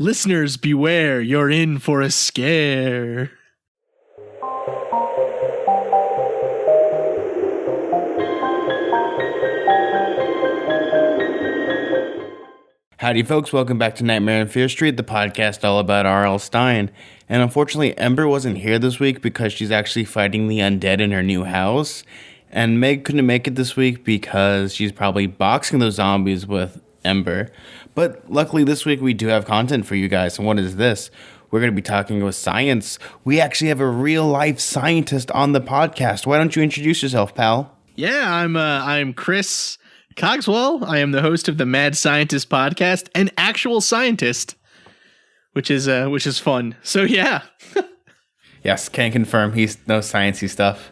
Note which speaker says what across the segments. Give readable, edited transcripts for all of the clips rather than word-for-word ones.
Speaker 1: Listeners, beware, you're in for a scare.
Speaker 2: Howdy folks, welcome back to Nightmare on Fear Street, the podcast all about R.L. Stine. And unfortunately, Ember wasn't here this week because she's actually fighting the undead in her new house. And Meg couldn't make it this week because she's probably boxing those zombies with Ember. But luckily this week we do have content for you guys. And what is this? We're going to be talking with science. We actually have a real life scientist on the podcast. Why don't you introduce yourself, pal?
Speaker 1: Yeah, I'm Chris Cogswell. I am the host of the Mad Scientist podcast, an actual scientist, which is fun. So yeah.
Speaker 2: Yes, can confirm he's no sciencey stuff.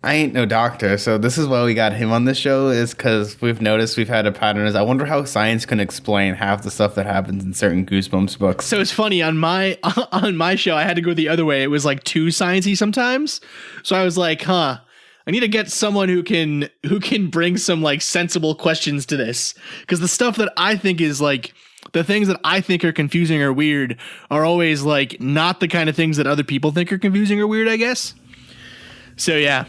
Speaker 2: I ain't no doctor, so this is why we got him on the show, is because we've noticed we've had a pattern. Is I wonder how science can explain half the stuff that happens in certain Goosebumps books.
Speaker 1: So it's funny, on my show, I had to go the other way. It was like too sciencey sometimes. So I was like, I need to get someone who can bring some like sensible questions to this, because the stuff that I think is like the things that I think are confusing or weird are always like not the kind of things that other people think are confusing or weird, I guess. So yeah,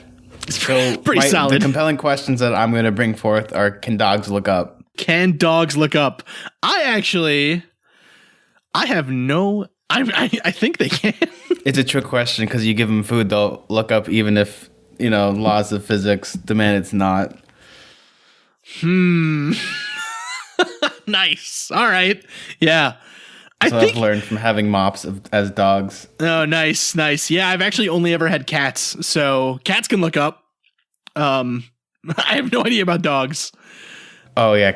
Speaker 1: it's pretty solid.
Speaker 2: The compelling questions that I'm going to bring forth are: can dogs look up?
Speaker 1: Can dogs look up? I think they can.
Speaker 2: It's a trick question because you give them food, they'll look up even if, laws of physics demand it's not.
Speaker 1: Nice. All right. Yeah.
Speaker 2: I've learned from having mops as dogs.
Speaker 1: Oh, nice. Yeah, I've actually only ever had cats, so cats can look up. I have no idea about dogs.
Speaker 2: Oh yeah,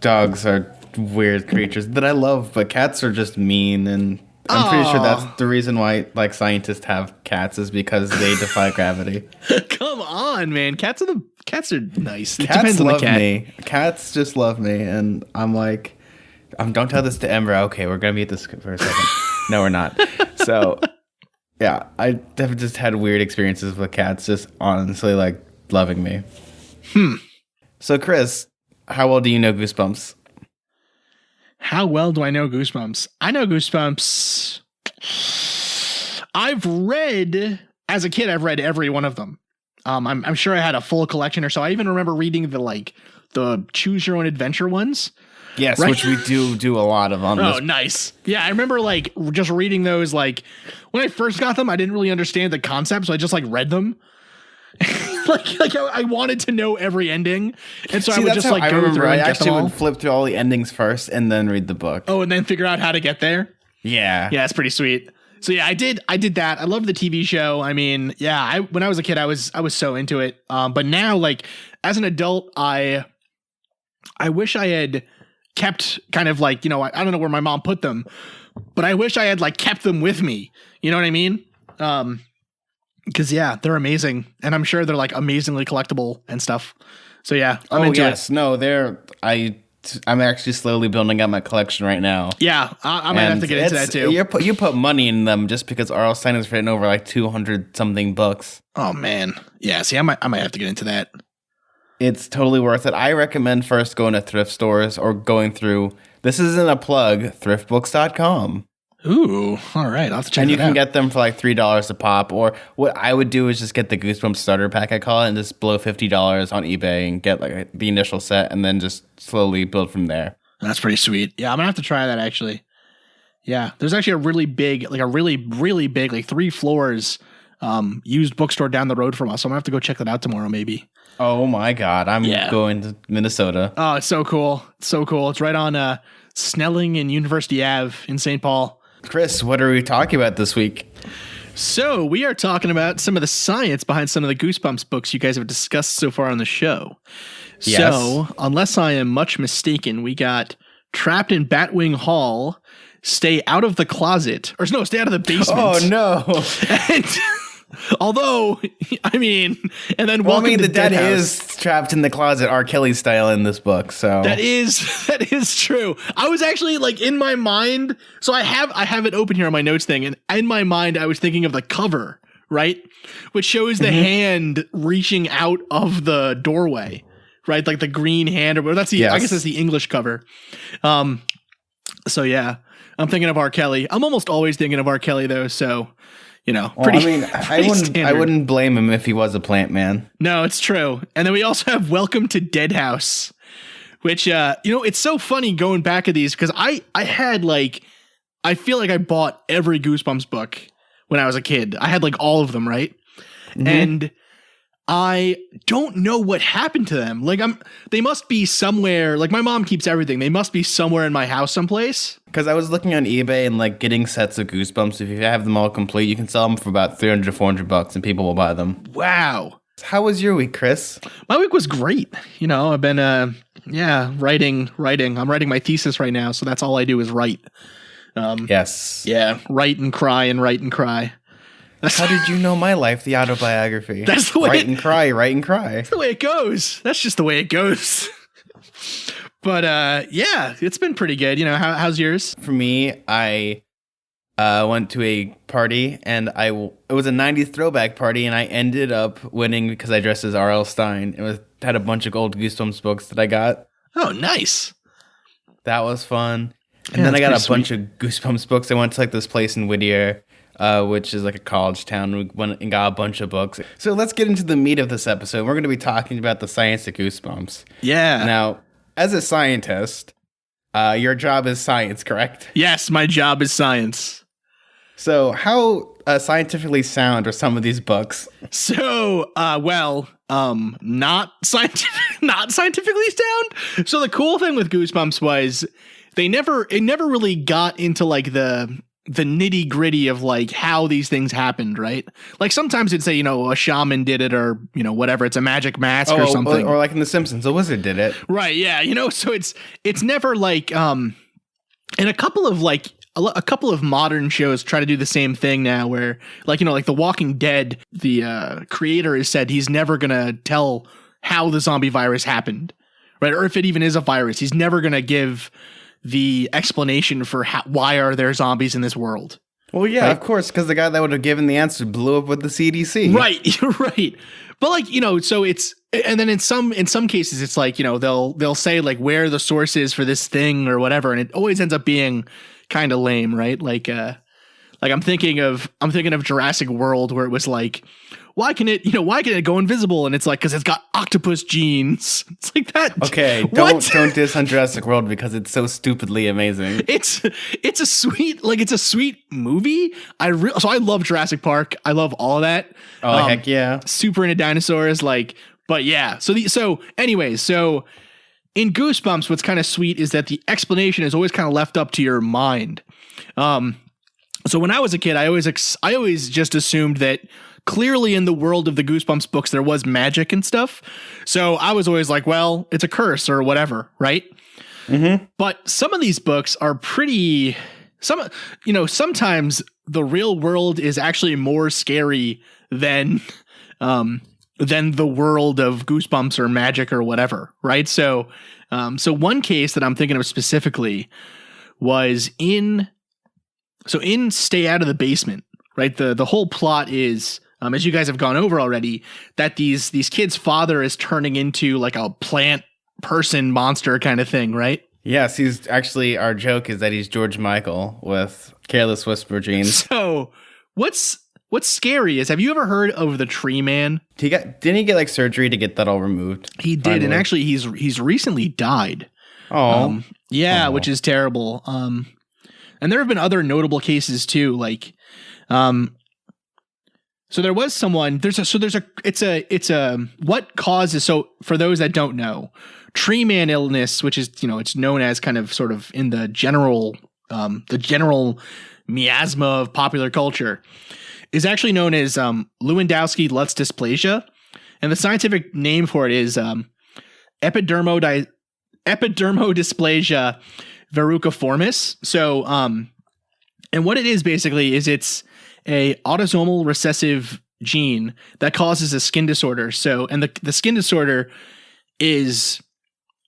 Speaker 2: dogs are weird creatures that I love, but cats are just mean, and I'm pretty sure that's the reason why like scientists have cats, is because they defy gravity.
Speaker 1: Come on, man. Cats are nice. It
Speaker 2: Cats
Speaker 1: depends on the
Speaker 2: love
Speaker 1: cat.
Speaker 2: me. Cats just love me, and I'm like, don't tell this to Ember. Okay, we're gonna mute this for a second. No, we're not. So, yeah, I have just had weird experiences with cats, just honestly like loving me. So, Chris, how well do you know Goosebumps?
Speaker 1: How well do I know Goosebumps? I know Goosebumps. As a kid, I've read every one of them. I'm sure I had a full collection or so. I even remember reading the choose your own adventure ones.
Speaker 2: Yes,
Speaker 1: right?
Speaker 2: Which we do a lot of on this.
Speaker 1: Oh, nice. Yeah, I remember just reading those. When I first got them, I didn't really understand the concept, so I just read them. I wanted to know every ending, and so I would just go through and get them all. I would
Speaker 2: flip through all the endings first and then read the book.
Speaker 1: Oh, and then figure out how to get there.
Speaker 2: Yeah,
Speaker 1: it's pretty sweet. So yeah, I did that. I loved the TV show. I mean, yeah, when I was a kid, I was so into it. But now, as an adult, I wish I had kept kind of I don't know where my mom put them, but I wish I had kept them with me. You know what I mean? Because yeah, they're amazing, and I'm sure they're amazingly collectible and stuff. So yeah, I'm into it.
Speaker 2: No, I'm actually slowly building up my collection right now.
Speaker 1: Yeah, I might have to get into that too.
Speaker 2: You put money in them just because R.L. Stine has written over 200 something books.
Speaker 1: Oh man, yeah. See, I might have to get into that.
Speaker 2: It's totally worth it. I recommend first going to thrift stores or going through. This isn't a plug. Thriftbooks.com.
Speaker 1: Ooh, all right. I'll have to check it out.
Speaker 2: And you can get them for $3 a pop. Or what I would do is just get the Goosebumps starter pack, I call it, and just blow $50 on eBay and get the initial set, and then just slowly build from there.
Speaker 1: That's pretty sweet. Yeah, I'm gonna have to try that actually. Yeah, there's actually a really big, really big, 3 floors, used bookstore down the road from us. So I'm gonna have to go check that out tomorrow, maybe.
Speaker 2: Oh my God, I'm going to Minnesota.
Speaker 1: Oh, it's so cool. So cool. It's right on Snelling and University Ave in St. Paul.
Speaker 2: Chris, what are we talking about this week?
Speaker 1: So we are talking about some of the science behind some of the Goosebumps books you guys have discussed so far on the show. Yes. So, unless I am much mistaken, we got Trapped in Batwing Hall, Stay Out of the Closet, Stay Out of the Basement.
Speaker 2: Oh no.
Speaker 1: And although, I mean, and then welcome to
Speaker 2: the dead
Speaker 1: House.
Speaker 2: Is trapped in the closet R. Kelly style in this book. So
Speaker 1: that is true. I was actually in my mind. So I have it open here on my notes thing. And in my mind, I was thinking of the cover, right? Which shows the hand reaching out of the doorway. right? Like the green hand, or that's the, I guess that's the English cover. So yeah, I'm thinking of R. Kelly. I'm almost always thinking of R. Kelly though. So,
Speaker 2: I wouldn't blame him if he was a plant man.
Speaker 1: No, it's true. And then we also have Welcome to Dead House, which, it's so funny going back at these because I had I feel like I bought every Goosebumps book when I was a kid. I had all of them, right? Mm-hmm. And I don't know what happened to them. They must be somewhere. My mom keeps everything. They must be somewhere in my house someplace.
Speaker 2: Because I was looking on eBay and getting sets of Goosebumps. If you have them all complete, you can sell them for about $300 to $400, and people will buy them.
Speaker 1: Wow.
Speaker 2: How was your week, Chris?
Speaker 1: My week was great. I've been writing. I'm writing my thesis right now, so that's all I do is write.
Speaker 2: Yes.
Speaker 1: Yeah, write and cry and write and cry.
Speaker 2: How did you know my life, the autobiography?
Speaker 1: That's the way
Speaker 2: write and cry.
Speaker 1: That's the way it goes. That's just the way it goes. But it's been pretty good. How's yours?
Speaker 2: For me, I went to a party, and it was a 90s throwback party, and I ended up winning because I dressed as R.L. Stine. Had a bunch of old Goosebumps books that I got.
Speaker 1: Oh, nice.
Speaker 2: That was fun. And then I got a bunch of Goosebumps books. I went to this place in Whittier, which is a college town. We went and got a bunch of books. So let's get into the meat of this episode. We're going to be talking about the science of Goosebumps.
Speaker 1: Yeah.
Speaker 2: Now, as a scientist, your job is science, correct?
Speaker 1: Yes, my job is science.
Speaker 2: So how scientifically sound are some of these books?
Speaker 1: So, not scientifically sound. So the cool thing with Goosebumps was it never really got into the nitty gritty of how these things happened, right? Sometimes it'd say, a shaman did it, or, whatever. It's a magic mask or something.
Speaker 2: Or in The Simpsons, a wizard did it.
Speaker 1: Right. Yeah. So it's never and a couple of modern shows try to do the same thing now where The Walking Dead, the creator has said he's never going to tell how the zombie virus happened, right? Or if it even is a virus, he's never going to give the explanation for why are there zombies in this world.
Speaker 2: Well, yeah, right? Of course, because the guy that would have given the answer blew up with the CDC.
Speaker 1: Right, you're right. But so it's, and then in some cases it's they'll say where the source is for this thing or whatever, and it always ends up being kind of lame, right? I'm thinking of Jurassic World, where it was why can it go invisible? And it's because it's got octopus genes. It's that.
Speaker 2: Okay, don't diss on Jurassic World because it's so stupidly amazing.
Speaker 1: It's a sweet movie. So I love Jurassic Park. I love all of that.
Speaker 2: Oh, heck yeah.
Speaker 1: Super into dinosaurs. But yeah. So in Goosebumps, what's kind of sweet is that the explanation is always kind of left up to your mind. So when I was a kid, I always just assumed that clearly in the world of the Goosebumps books, there was magic and stuff. So I was always well, it's a curse or whatever, right? Mm-hmm. But some of these books are pretty, sometimes the real world is actually more scary than the world of Goosebumps or magic or whatever, right? So one case that I'm thinking of specifically was in Stay Out of the Basement, right? The whole plot is, as you guys have gone over already, that these kids' father is turning into a plant person monster kind of thing, right?
Speaker 2: Yes, he's actually, our joke is that he's George Michael with Careless Whisper genes.
Speaker 1: So what's scary is, have you ever heard of the Tree Man?
Speaker 2: Didn't he get surgery to get that all removed?
Speaker 1: He did, finally? And actually he's recently died.
Speaker 2: Oh,
Speaker 1: which is terrible. And there have been other notable cases too, so there was someone, what causes, so for those that don't know, Tree Man illness, which is, it's known as kind of sort of in the general miasma of popular culture, is actually known as Lewandowski-Lutz dysplasia. And the scientific name for it is epidermodysplasia verruciformis. So, and what it is basically is it's a autosomal recessive gene that causes a skin disorder. So, and the skin disorder is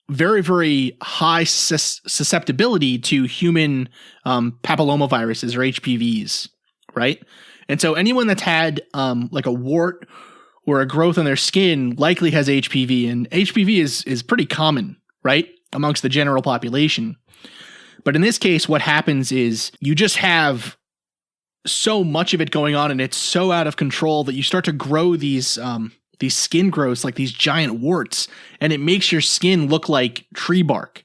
Speaker 1: very, very high susceptibility to human papillomaviruses or HPVs, right? And so anyone that's had a wart or a growth on their skin likely has HPV, and HPV is pretty common, right, amongst the general population. But in this case, what happens is you just have so much of it going on, and it's so out of control that you start to grow these skin growths, like these giant warts, and it makes your skin look like tree bark.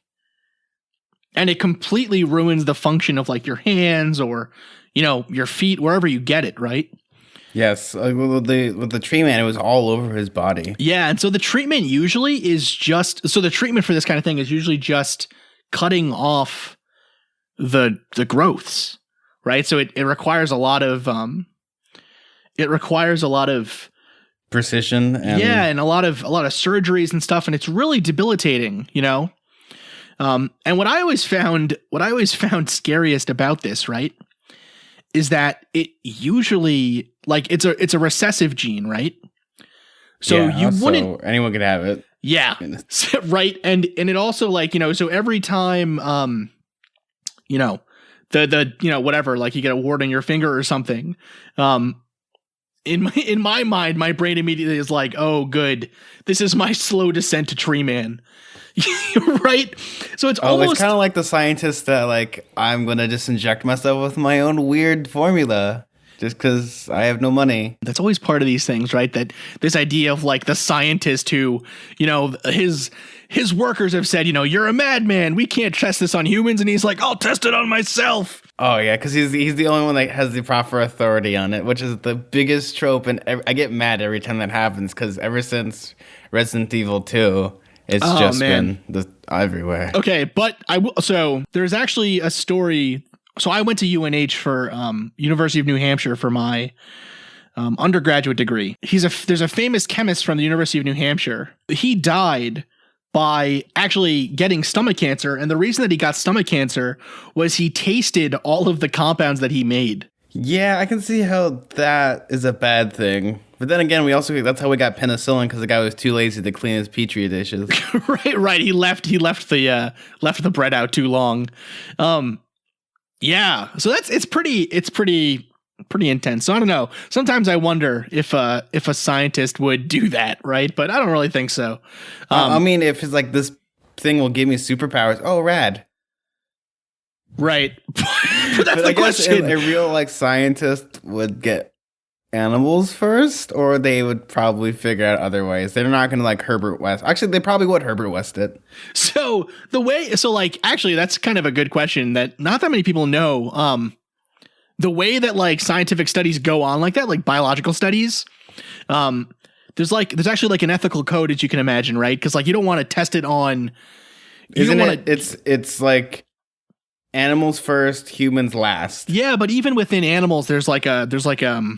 Speaker 1: And it completely ruins the function of like your hands or, your feet, wherever you get it, right?
Speaker 2: Yes, with the tree man, it was all over his body.
Speaker 1: Yeah, and so the treatment usually is the treatment for this kind of thing is usually just cutting off the growths, right? So it requires a lot of
Speaker 2: precision
Speaker 1: and a lot of surgeries and stuff, and it's really debilitating, And what I always found scariest about this, right, is that it usually, like, it's a recessive gene, right? So
Speaker 2: anyone could have it.
Speaker 1: Yeah. Right. And it also, like, so every time whatever, like you get a wart on your finger or something, in my mind, my brain immediately is like, oh, good, this is my slow descent to tree man. Right? So it's almost...
Speaker 2: it's kind of like the scientist that, like, I'm going to just inject myself with my own weird formula just because I have no money.
Speaker 1: That's always part of these things, right? That this idea of, like, the scientist who, his workers have said, you're a madman. We can't test this on humans. And he's like, I'll test it on myself.
Speaker 2: Oh, yeah, because he's the only one that has the proper authority on it, which is the biggest trope. And I get mad every time that happens because ever since Resident Evil 2... it's been everywhere. Okay, but so there's actually a story. So I went to UNH for University of New Hampshire for my undergraduate degree. There's a famous chemist from the University of New Hampshire. He died by actually getting stomach cancer, and the reason that he got stomach cancer was he tasted all of the compounds that he made. Yeah, I can see how that is a bad thing. But then again, that's how we got penicillin, because the guy was too lazy to clean his petri dishes.
Speaker 1: Right. He left the bread out too long. Yeah. So it's pretty intense. So I don't know. Sometimes I wonder if a scientist would do that, right? But I don't really think so.
Speaker 2: I mean, if it's like, this thing will give me superpowers. Oh, rad.
Speaker 1: Right. But that's
Speaker 2: I guess a real, like, scientist would get animals first, or they would probably figure out other ways. They're not going to, like, Herbert West. Actually, they probably would Herbert West it.
Speaker 1: So actually, that's kind of a good question that not that many people know. The way that, like, scientific studies go on like that, like biological studies, there's actually, like, an ethical code, as you can imagine, right? Because, like, you don't want to test it on.
Speaker 2: It's like animals first, humans last.
Speaker 1: Yeah, but even within animals, there's like a striation.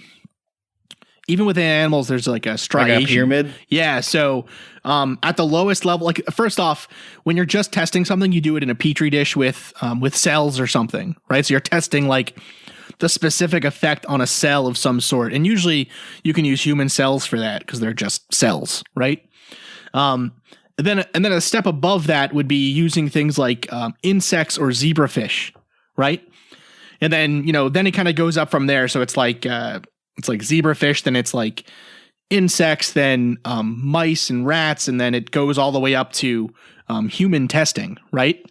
Speaker 2: Like a pyramid?
Speaker 1: Yeah, so at the lowest level, like, first off, when you're just testing something, you do it in a petri dish with cells or something, right? So you're testing, like, the specific effect on a cell of some sort. And usually you can use human cells for that because they're just cells, right? And then a step above that would be using things like insects or zebrafish, right? And then, then it kind of goes up from there. So it's like zebrafish, then it's like insects, then mice and rats, and then it goes all the way up to human testing, right?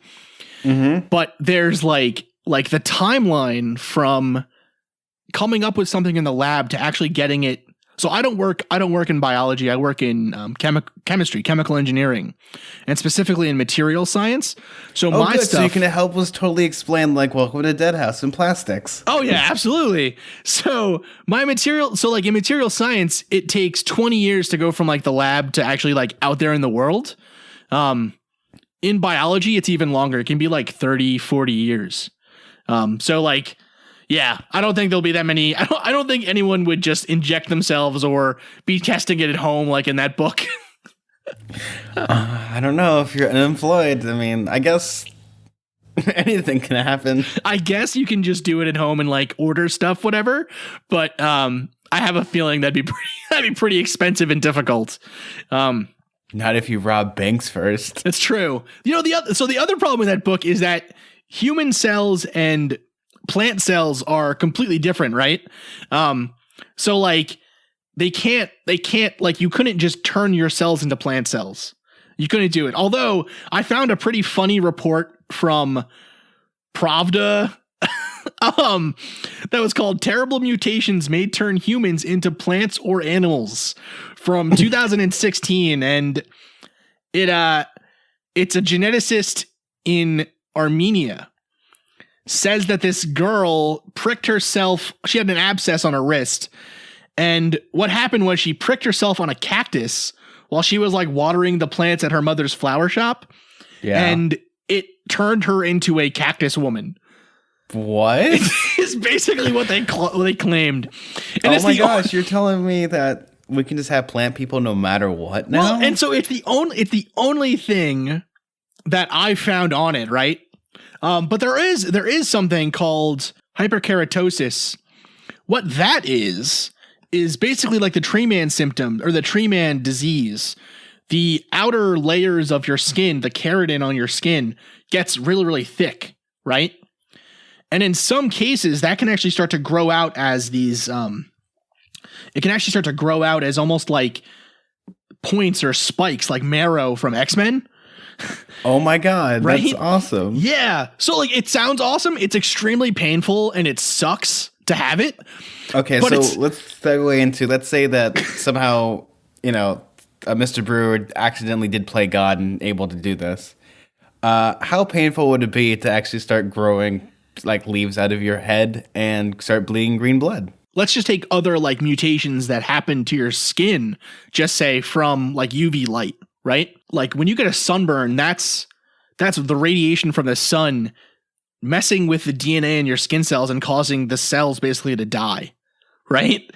Speaker 2: Mm-hmm.
Speaker 1: But there's like the timeline from coming up with something in the lab to actually getting it. So I don't work in biology. I work in chemistry, chemical engineering, and specifically in material science. So my stuff.
Speaker 2: So you can help us totally explain, like, welcome to Dead House and plastics.
Speaker 1: Oh yeah, absolutely. So in material science, it takes 20 years to go from, like, the lab to actually, like, out there in the world. In biology, it's even longer. It can be like 30, 40 years. So, like, yeah, I don't think there'll be that many. I don't think anyone would just inject themselves or be testing it at home, like in that book.
Speaker 2: I don't know if you're unemployed. I mean, I guess anything can happen.
Speaker 1: I guess you can just do it at home and, like, order stuff, whatever. But I have a feeling that'd be pretty expensive and difficult.
Speaker 2: Not if you rob banks first.
Speaker 1: That's true. The other problem with that book is that human cells and plant cells are completely different, right? So, like, they can't like, you couldn't just turn your cells into plant cells. You couldn't do it. Although I found a pretty funny report from Pravda that was called "Terrible Mutations May Turn Humans into Plants or Animals" from 2016, and it's a geneticist in Armenia says that this girl pricked herself. She had an abscess on her wrist, and what happened was she pricked herself on a cactus while she was like watering the plants at her mother's flower shop. Yeah. And it turned her into a cactus woman.
Speaker 2: What?
Speaker 1: It's basically what they claimed. And
Speaker 2: oh my gosh, you're telling me that we can just have plant people no matter what now?
Speaker 1: Well, and so it's the only thing that I found on it, right? But there is something called hyperkeratosis. What that is basically like the tree man symptom or the tree man disease. The outer layers of your skin, the keratin on your skin, gets really, really thick, right? And in some cases, that can actually start to grow out as these, it can actually start to grow out as almost like points or spikes, like Marrow from X-Men.
Speaker 2: Oh my God, right? That's awesome.
Speaker 1: Yeah. So like, it sounds awesome. It's extremely painful and it sucks to have it.
Speaker 2: Okay, so let's segue into, let's say that somehow, Mr. Brewer accidentally did play God and able to do this. How painful would it be to actually start growing like leaves out of your head and start bleeding green blood?
Speaker 1: Let's just take other like mutations that happen to your skin, just say from like UV light, right? Like when you get a sunburn, that's the radiation from the sun messing with the DNA in your skin cells and causing the cells basically to die, right?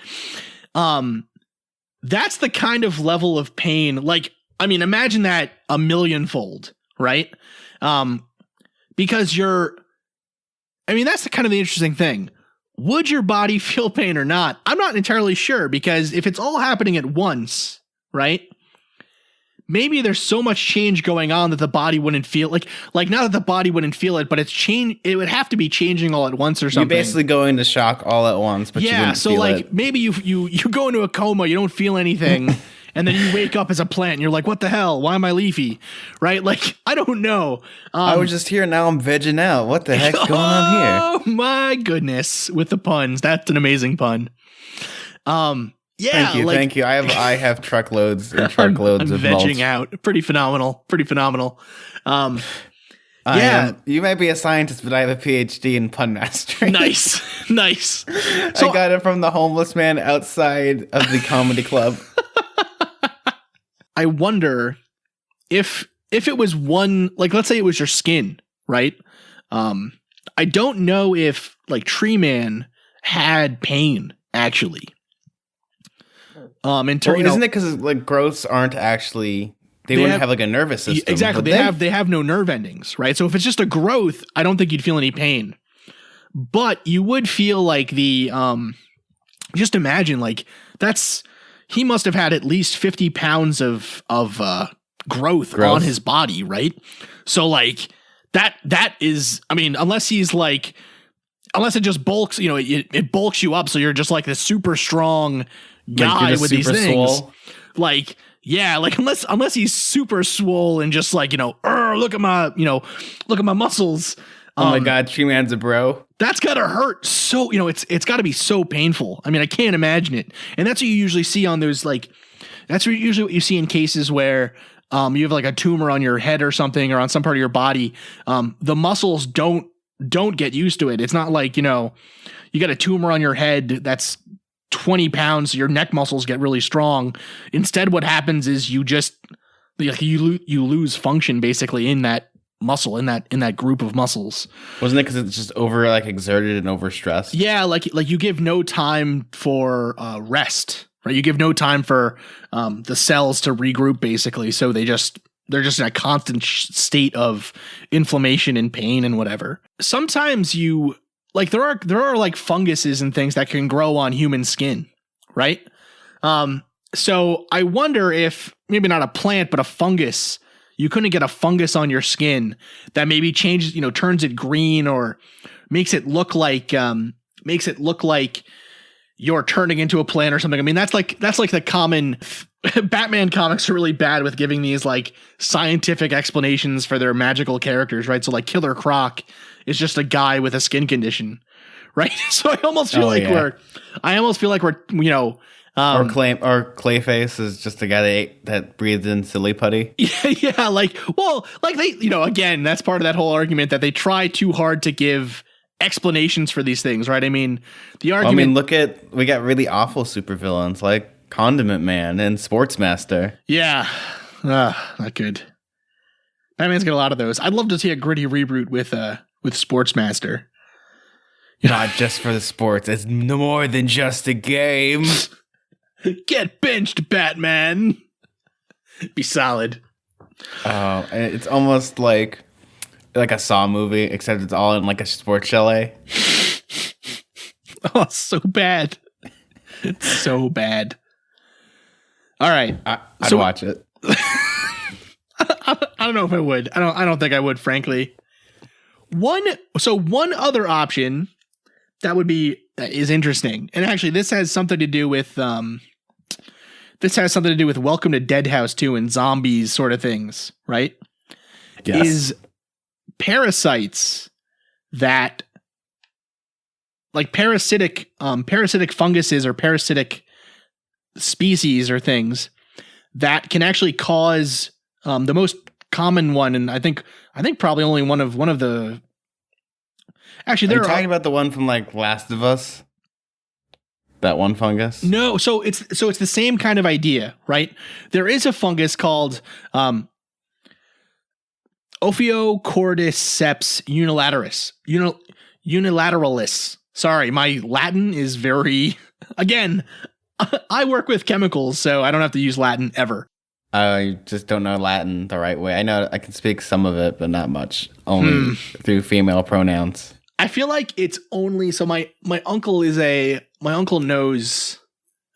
Speaker 1: That's the kind of level of pain. Like, I mean, imagine that a millionfold, right? Because that's the kind of the interesting thing. Would your body feel pain or not? I'm not entirely sure, because if it's all happening at once, right? Maybe there's so much change going on that the body wouldn't feel like not that the body wouldn't feel it, but it would have to be changing all at once or something.
Speaker 2: You're basically going into shock all at once, but you wouldn't feel it.
Speaker 1: Like maybe you go into a coma, you don't feel anything, and then you wake up as a plant and you're like, what the hell? Why am I leafy? Right? Like, I don't know.
Speaker 2: I was just here, now I'm vegging out. What the heck's going on here?
Speaker 1: Oh my goodness. With the puns. That's an amazing pun. Yeah,
Speaker 2: thank you. I have truckloads and truckloads of mulch.
Speaker 1: I'm vegging out. Pretty phenomenal.
Speaker 2: You might be a scientist, but I have a PhD in pun mastering.
Speaker 1: Nice.
Speaker 2: So, I got it from the homeless man outside of the comedy club.
Speaker 1: I wonder if it was one, like, let's say it was your skin, right? I don't know if like Tree Man had pain actually.
Speaker 2: Isn't it because like growths aren't actually, they wouldn't have like a nervous system?
Speaker 1: Exactly. They have no nerve endings, right? So if it's just a growth, I don't think you'd feel any pain. But you would feel like just imagine like he must have had at least 50 pounds of growth on his body, right? So like that is, I mean, unless it just bulks, it bulks you up. So you're just like this super strong guy with these things. Swole. Like, yeah, like unless he's super swole and just like, look at my muscles.
Speaker 2: Oh my God, Tree Man's a bro.
Speaker 1: That's gotta hurt. So, it's gotta be so painful. I mean, I can't imagine it. And that's what you usually see on those, like, that's usually what you see in cases where you have like a tumor on your head or something, or on some part of your body. The muscles don't get used to it. It's not like, you got a tumor on your head that's 20 pounds, your neck muscles get really strong. Instead, what happens is you just, like, you lose function basically in that muscle, in that group of muscles.
Speaker 2: Wasn't it because it's just over like exerted and overstressed?
Speaker 1: Yeah, like you give no time for rest, right? You give no time for the cells to regroup basically, so they're just in a constant state of inflammation and pain and whatever. Sometimes there are like funguses and things that can grow on human skin, right? So I wonder if maybe not a plant, but a fungus. You couldn't get a fungus on your skin that maybe changes, turns it green or makes it look like you're turning into a plant or something. I mean, that's like the common Batman comics are really bad with giving these like scientific explanations for their magical characters, right? So like Killer Croc is just a guy with a skin condition, right? So I almost feel like we're, you know,
Speaker 2: or Clayface is just a guy that breathed in silly putty.
Speaker 1: Yeah, like they, you know, again, that's part of that whole argument that they try too hard to give explanations for these things, right? I mean, the argument.
Speaker 2: We got really awful supervillains like Condiment Man and Sportsmaster.
Speaker 1: Yeah, not good. Batman's got a lot of those. I'd love to see a gritty reboot with Sportsmaster.
Speaker 2: Not just for the sports. It's no more than just a game.
Speaker 1: Get benched, Batman. Be solid.
Speaker 2: Oh, it's almost like a Saw movie, except it's all in like a sports chalet.
Speaker 1: Oh, so bad. It's so bad. All right.
Speaker 2: I'd watch it.
Speaker 1: I don't know if I would. I don't think I would, frankly. One other option that is interesting. And actually this has something to do with Welcome to Dead House 2 and zombies sort of things, right?
Speaker 2: Yes.
Speaker 1: Is parasites that like parasitic funguses or parasitic species or things that can actually cause the most common one, and I think probably only one of the. Actually,
Speaker 2: are you talking about the one from like Last of Us? That one fungus?
Speaker 1: No, so it's the same kind of idea, right? There is a fungus called Ophiocordyceps unilateralis. Sorry, my Latin is very. Again, I work with chemicals, so I don't have to use Latin ever.
Speaker 2: I just don't know Latin the right way. I know I can speak some of it, but not much. Only through female pronouns.
Speaker 1: I feel like it's only so my uncle knows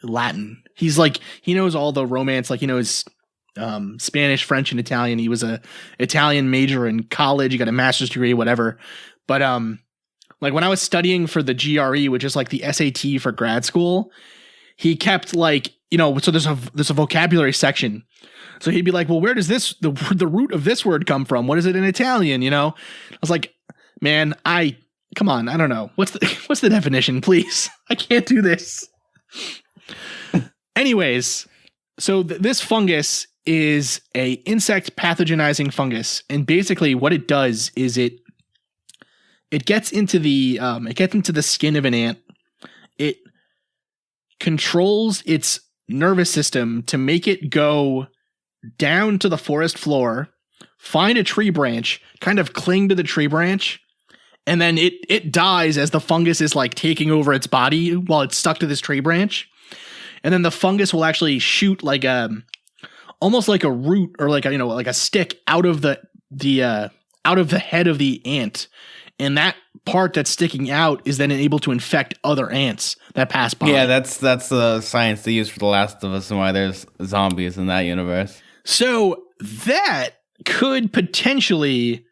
Speaker 1: Latin. He's like he knows all the Romance, like he knows Spanish, French, and Italian. He was a Italian major in college. He got a master's degree, whatever. But like when I was studying for the GRE, which is like the SAT for grad school, he kept like, you know, so there's a vocabulary section. So he'd be like, well, where does the root of this word come from? What is it in Italian? You know, I was like, man, come on. I don't know. What's the definition, please? I can't do this. Anyways, so this fungus is a insect pathogenizing fungus. And basically what it does is it gets into the skin of an ant. It controls its nervous system to make it go down to the forest floor, find a tree branch, kind of cling to the tree branch, and then it dies as the fungus is like taking over its body while it's stuck to this tree branch. And then the fungus will actually shoot like almost like a root or like a stick out of the head of the ant. And that part that's sticking out is then able to infect other ants that pass by.
Speaker 2: Yeah, that's the science they use for The Last of Us and why there's zombies in that universe.
Speaker 1: So that could potentially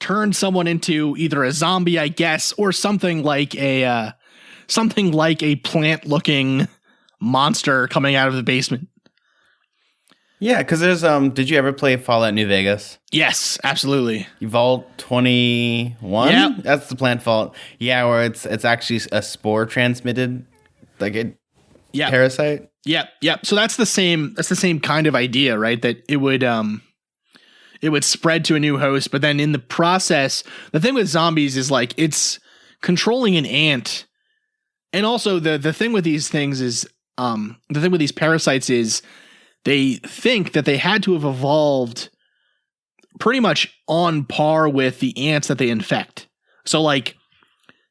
Speaker 1: turn someone into either a zombie, I guess, or something like a plant-looking monster coming out of the basement.
Speaker 2: Yeah, because there's did you ever play Fallout New Vegas?
Speaker 1: Yes, absolutely.
Speaker 2: Vault 21?
Speaker 1: Yep.
Speaker 2: That's the plant vault. Yeah, where it's actually a spore transmitted like a parasite.
Speaker 1: Yep. So that's the same kind of idea, right? That it would spread to a new host, but then in the process, the thing with zombies is like it's controlling an ant. And also the thing with these things is the thing with these parasites is they think that they had to have evolved pretty much on par with the ants that they infect. So like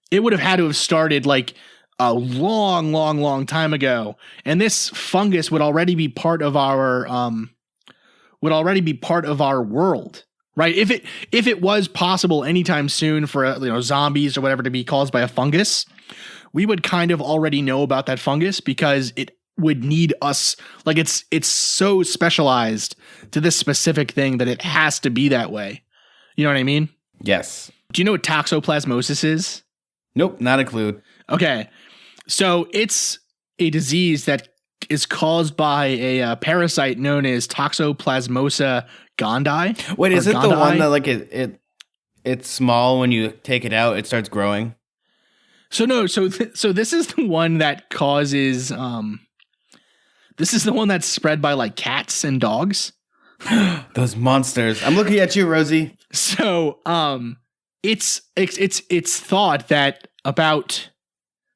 Speaker 1: it would have had to have started like a long time ago. And this fungus would already be part of our world, right? If it was possible anytime soon for zombies or whatever to be caused by a fungus, we would kind of already know about that fungus because it would need us, like it's so specialized to this specific thing that it has to be that way. You know what I mean?
Speaker 2: Yes.
Speaker 1: Do you know what toxoplasmosis is?
Speaker 2: Nope, not a clue.
Speaker 1: Okay. So it's a disease that is caused by a parasite known as Toxoplasmosa gondii.
Speaker 2: Wait, is it the one that like it's small when you take it out, it starts growing?
Speaker 1: So no, so this is the one that causes this is the one that's spread by like cats and dogs.
Speaker 2: Those monsters. I'm looking at you, Rosie.
Speaker 1: So it's thought that about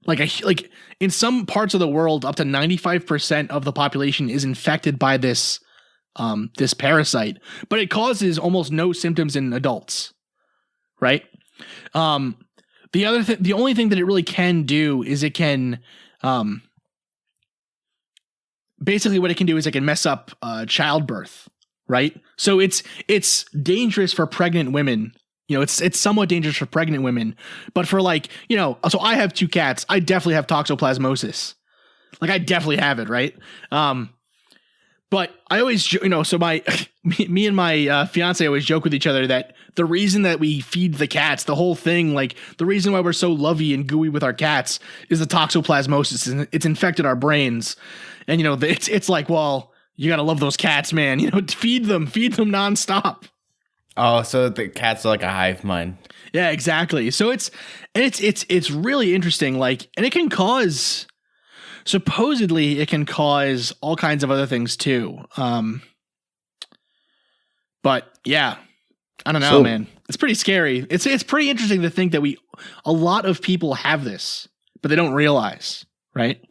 Speaker 1: like in some parts of the world up to 95% of the population is infected by this this parasite, but it causes almost no symptoms in adults, right? The only thing that it really can do is it can basically what it can do is it can mess up childbirth, right? So it's dangerous for pregnant women. You know, it's somewhat dangerous for pregnant women, but for like, you know, so I have 2 cats. I definitely have toxoplasmosis. Like I definitely have it, right? But I always, you know, so me and my fiance always joke with each other that the reason that we feed the cats, the whole thing, like the reason why we're so lovey and gooey with our cats is the toxoplasmosis, and it's infected our brains. And, you know, it's like, well, you got to love those cats, man. You know, feed them nonstop.
Speaker 2: Oh, so the cats are like a hive mind.
Speaker 1: Yeah, exactly. So it's really interesting. Like, and it can cause, supposedly it can cause all kinds of other things too. But yeah, I don't know, man. It's pretty scary. It's pretty interesting to think that a lot of people have this, but they don't realize, right?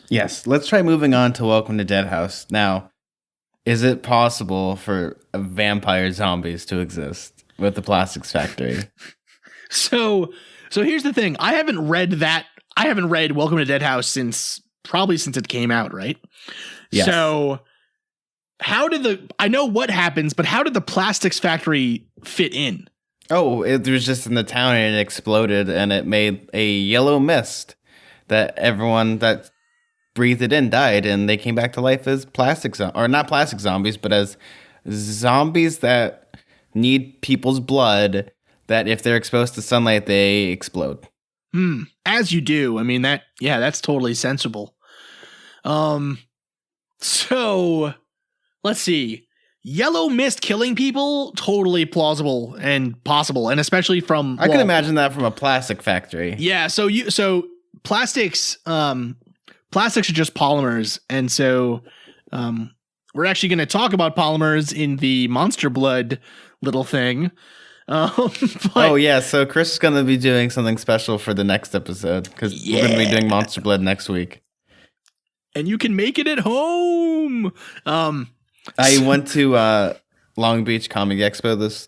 Speaker 2: Yes. Let's try moving on to Welcome to Dead House. Now, is it possible for vampire zombies to exist with the Plastics Factory? So here's the thing. I haven't read Welcome to Dead House since it came out, right? Yes.
Speaker 1: So I know what happens, but how did the Plastics Factory fit in?
Speaker 2: Oh, it was just in the town and it exploded and it made a yellow mist that everyone that breathed it in died, and they came back to life as not plastic zombies, but as zombies that need people's blood, that if they're exposed to sunlight, they explode.
Speaker 1: As you do. I mean, that's totally sensible. So let's see. Yellow mist killing people, totally plausible and possible, and especially from
Speaker 2: I can imagine that from a plastic factory.
Speaker 1: Yeah, so plastics are just polymers, and so we're actually going to talk about polymers in the Monster Blood little thing.
Speaker 2: Oh yeah, so Chris is going to be doing something special for the next episode because we're going to be doing Monster Blood next week,
Speaker 1: and you can make it at home.
Speaker 2: I went to Long Beach Comic Expo this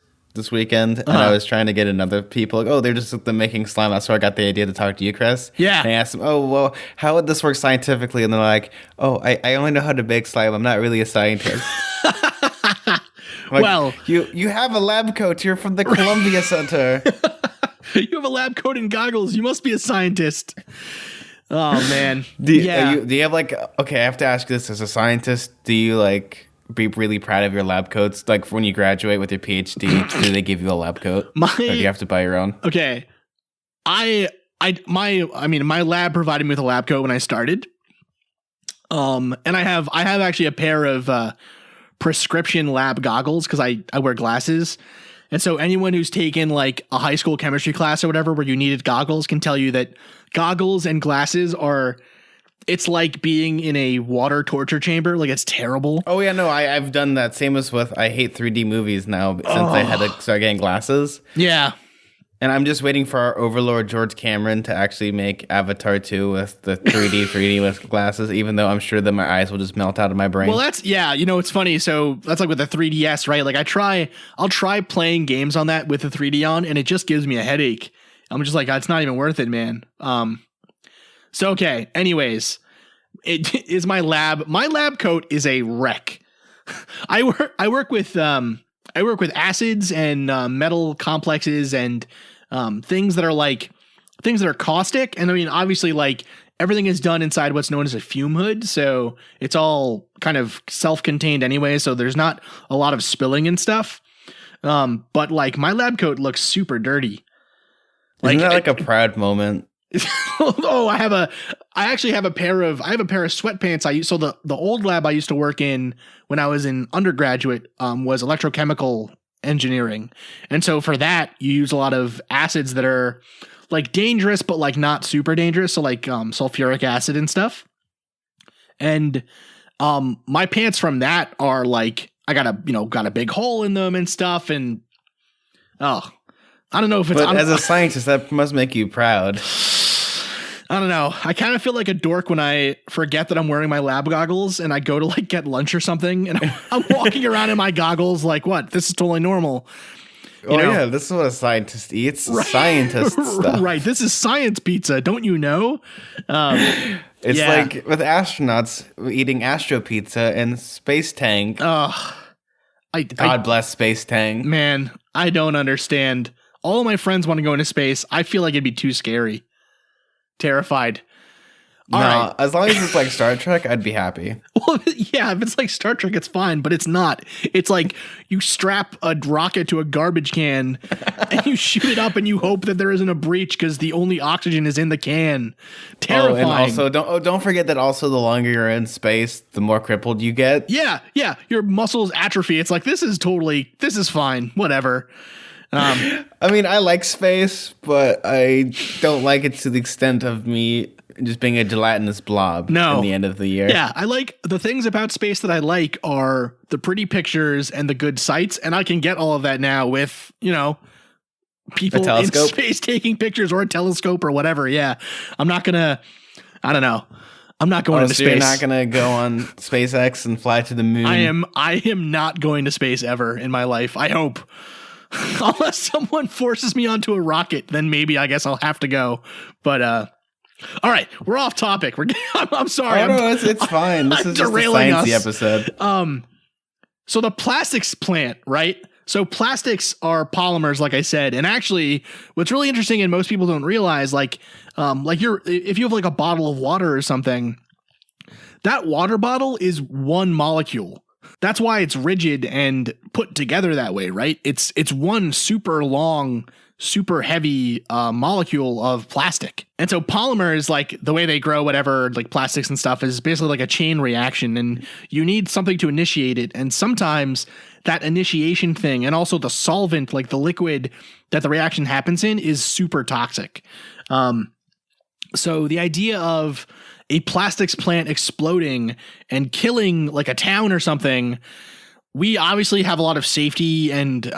Speaker 2: weekend, and I was trying to get another people like, they're just making slime. That's where I got the idea to talk to you, Chris.
Speaker 1: Yeah.
Speaker 2: And I asked them, well, how would this work scientifically? And they're like, I only know how to make slime. I'm not really a scientist. Like, well, you have a lab coat. You're from the Columbia Center.
Speaker 1: You have a lab coat and goggles. You must be a scientist. Oh man.
Speaker 2: Do you have like, okay, I have to ask this as a scientist, do you like be really proud of your lab coats? Like when you graduate with your PhD, do they give you a lab coat? Or do you have to buy your own?
Speaker 1: Okay. My lab provided me with a lab coat when I started. And I have actually a pair of prescription lab goggles because I wear glasses. And so anyone who's taken like a high school chemistry class or whatever where you needed goggles can tell you that goggles and glasses it's like being in a water torture chamber. Like, it's terrible.
Speaker 2: Oh, yeah, no, I've done that. Same as with, I hate 3D movies now since I had to start getting glasses.
Speaker 1: Yeah.
Speaker 2: And I'm just waiting for our overlord, George Cameron, to actually make Avatar 2 with the 3D with glasses, even though I'm sure that my eyes will just melt out of my brain.
Speaker 1: Well, it's funny. So that's like with the 3DS, right? Like I'll try playing games on that with the 3D on, and it just gives me a headache. I'm just like, it's not even worth it, man. So, okay. Anyways, it is my lab. My lab coat is a wreck. I work with acids and metal complexes and things that are caustic. And I mean, obviously, like everything is done inside what's known as a fume hood, so it's all kind of self-contained anyway. So there's not a lot of spilling and stuff. But like my lab coat looks super dirty.
Speaker 2: Isn't that like a proud moment?
Speaker 1: Oh, I actually have a pair of sweatpants I used. So the old lab I used to work in when I was in undergraduate was electrochemical engineering. And so for that, you use a lot of acids that are like dangerous, but like not super dangerous. So like sulfuric acid and stuff. And my pants from that are like, I got a big hole in them and stuff. And I don't know if it's,
Speaker 2: but as a scientist, that must make you proud.
Speaker 1: I don't know. I kind of feel like a dork when I forget that I'm wearing my lab goggles and I go to like get lunch or something and I'm walking around in my goggles like, what? This is totally normal.
Speaker 2: Yeah, this is what a scientist eats. Right. Scientist stuff.
Speaker 1: Right. This is science pizza. Don't you know?
Speaker 2: It's like with astronauts eating Astro Pizza and Space Tang. God bless Space Tang.
Speaker 1: Man, I don't understand. All of my friends want to go into space. I feel like it'd be too scary. Terrified.
Speaker 2: All right. As long as it's like Star Trek, I'd be happy.
Speaker 1: Well, yeah, if it's like Star Trek, it's fine, but it's not. It's like you strap a rocket to a garbage can and you shoot it up and you hope that there isn't a breach because the only oxygen is in the can. Terrifying.
Speaker 2: Oh, and also don't forget that also the longer you're in space, the more crippled you get.
Speaker 1: Yeah. Your muscles atrophy. It's like, this is fine. Whatever.
Speaker 2: I mean, I like space, but I don't like it to the extent of me just being a gelatinous blob in the end of the year.
Speaker 1: Yeah, I like the things about space that I like are the pretty pictures and the good sights, and I can get all of that now with, people in space taking pictures or a telescope or whatever. Yeah, I'm not going into space.
Speaker 2: You're not going to go on SpaceX and fly to the moon?
Speaker 1: I am not going to space ever in my life. I hope. Unless someone forces me onto a rocket, then maybe I guess I'll have to go. But all right, we're off topic. I'm sorry.
Speaker 2: It's fine. This is just a sciencey episode.
Speaker 1: So the plastics plant, right? So plastics are polymers, like I said, and actually, what's really interesting and most people don't realize, if you have like a bottle of water or something, that water bottle is one molecule. That's why it's rigid and put together that way, right? It's one super long, super heavy molecule of plastic. And so polymers, like the way they grow, whatever, like plastics and stuff, is basically like a chain reaction, and you need something to initiate it. And sometimes that initiation thing and also the solvent, like the liquid that the reaction happens in, is super toxic. So the idea of a plastics plant exploding and killing like a town or something, we obviously have a lot of safety and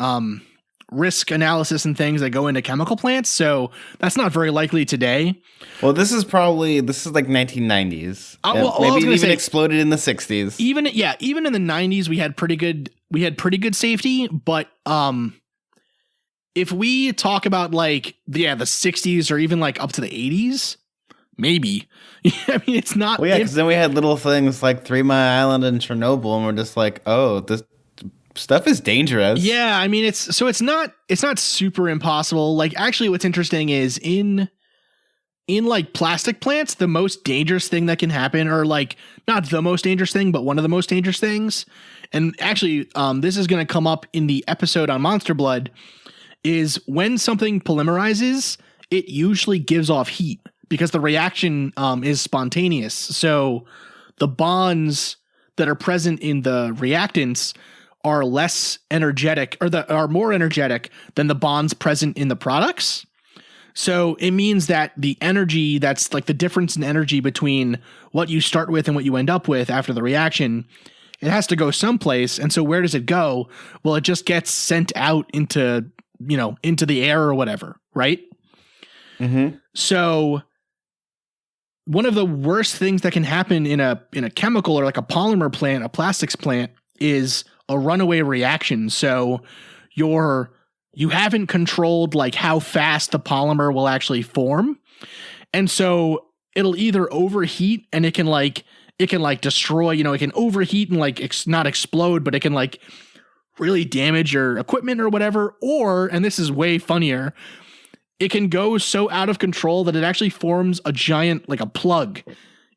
Speaker 1: risk analysis and things that go into chemical plants. So that's not very likely today.
Speaker 2: Well, this is like 1990s. Maybe it even exploded in the 60s.
Speaker 1: Even in the 90s, we had pretty good safety. But if we talk about like the 60s or even like up to the 80s, maybe. I mean, it's not.
Speaker 2: Well, yeah, because then we had little things like 3 Mile Island and Chernobyl, and we're just like, oh, this stuff is dangerous.
Speaker 1: Yeah, I mean, it's not super impossible. Like, actually, what's interesting is in like plastic plants, the most dangerous thing that can happen, or like not the most dangerous thing, but one of the most dangerous things. And actually, this is going to come up in the episode on Monster Blood. Is when something polymerizes, it usually gives off heat, because the reaction is spontaneous. So the bonds that are present in the reactants are less energetic, or are more energetic than the bonds present in the products. So it means that the energy, that's like the difference in energy between what you start with and what you end up with after the reaction, it has to go someplace. And so where does it go? Well, it just gets sent out into the air or whatever, right?
Speaker 2: Mm-hmm.
Speaker 1: So one of the worst things that can happen in a chemical or like a polymer plant, a plastics plant, is a runaway reaction. So you haven't controlled like how fast the polymer will actually form. And so it'll either overheat and it can destroy, it can overheat and like not explode, but it can like really damage your equipment or whatever. Or, and this is way funnier, it can go so out of control that it actually forms a giant, like a plug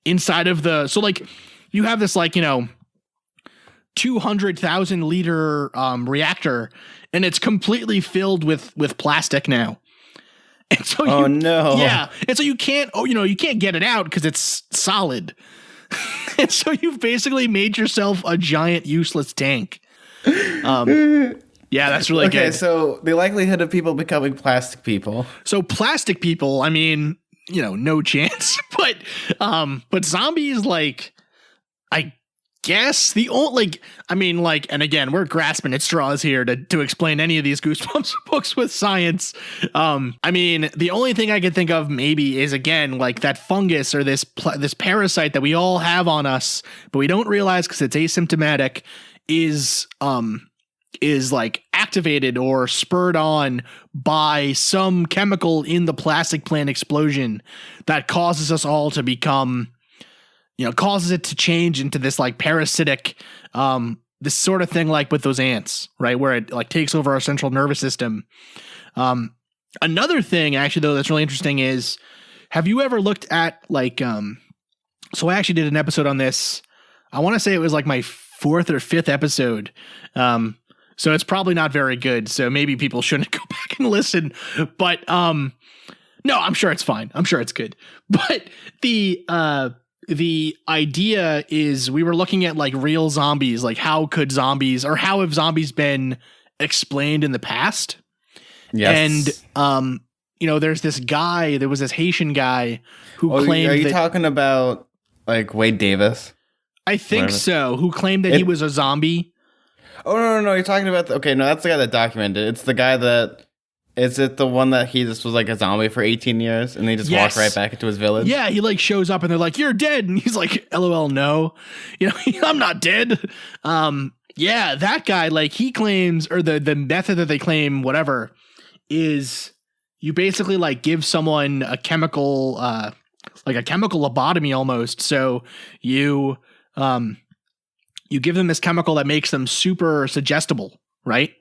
Speaker 1: inside of so like you have this 200,000 liter reactor, and it's completely filled with plastic now. And so
Speaker 2: Oh no.
Speaker 1: Yeah. And so you can't get it out because it's solid. And so you've basically made yourself a giant useless tank. Yeah, that's really good.
Speaker 2: Okay, so the likelihood of people becoming plastic people.
Speaker 1: So plastic people, I mean, no chance. But zombies, like, I guess and again, we're grasping at straws here to explain any of these Goosebumps books with science. I mean, the only thing I could think of maybe is, again, like that fungus or this parasite that we all have on us, but we don't realize because it's asymptomatic, is like activated or spurred on by some chemical in the plastic plant explosion that causes us all to become, causes it to change into this like parasitic, this sort of thing like with those ants, right? Where it like takes over our central nervous system. Another thing actually though that's really interesting is, have you ever looked at like, so I actually did an episode on this. I want to say it was like my 4th or 5th episode. So it's probably not very good. So maybe people shouldn't go back and listen. But no, I'm sure it's fine. I'm sure it's good. But the idea is we were looking at like real zombies, like how have zombies been explained in the past?
Speaker 2: Yes.
Speaker 1: And there was this Haitian guy who claimed.
Speaker 2: Are you talking about like Wade Davis?
Speaker 1: I think so. Who claimed that he was a zombie.
Speaker 2: Oh, no. You're talking about... okay, no, that's the guy that documented it. It's the guy that... Is it the one that he just was like a zombie for 18 years and they just walked right back into his village?
Speaker 1: Yeah, he like shows up and they're like, "You're dead." And he's like, "LOL, no. I'm not dead." Yeah, that guy, like he claims, or the method that they claim, whatever, is you basically like give someone a chemical, like a chemical lobotomy almost. So you give them this chemical that makes them super suggestible, right?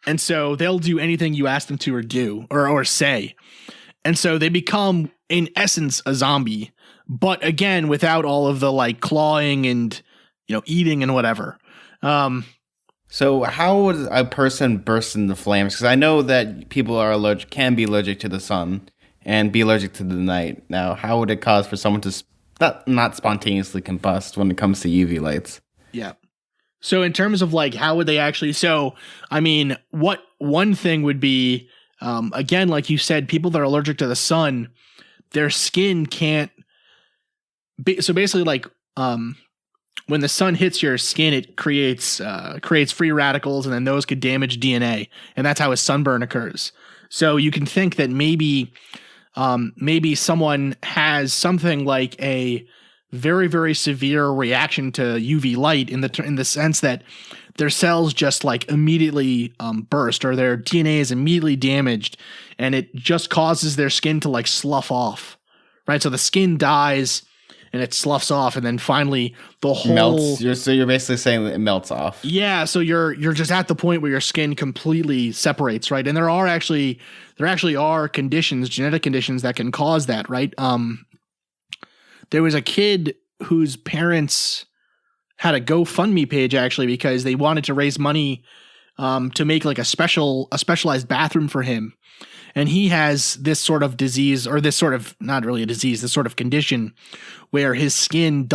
Speaker 1: And so they'll do anything you ask them to or do or say. And so they become, in essence, a zombie, but again, without all of the like clawing and, eating and whatever.
Speaker 2: So how would a person burst into flames? Because I know that people can be allergic to the sun and be allergic to the night. Now, how would it cause for someone to not spontaneously combust when it comes to UV lights?
Speaker 1: Yeah. So in terms of like, how would they actually, I mean, what one thing would be, again, like you said, people that are allergic to the sun, their skin can't be, so basically like, when the sun hits your skin, it creates free radicals, and then those could damage DNA. And that's how a sunburn occurs. So you can think that maybe someone has something like a very, very severe reaction to UV light in the sense that their cells just like immediately burst, or their DNA is immediately damaged, and it just causes their skin to like slough off, right? So the skin dies and it sloughs off, and then finally the whole
Speaker 2: melts. So you're basically saying that it melts off. Yeah.
Speaker 1: So you're just at the point where your skin completely separates, right? And there actually are conditions, genetic conditions that can cause that, right? There was a kid whose parents had a GoFundMe page actually because they wanted to raise money to make like a specialized bathroom for him. And he has this sort of disease, or this sort of, not really a disease, this sort of condition where his skin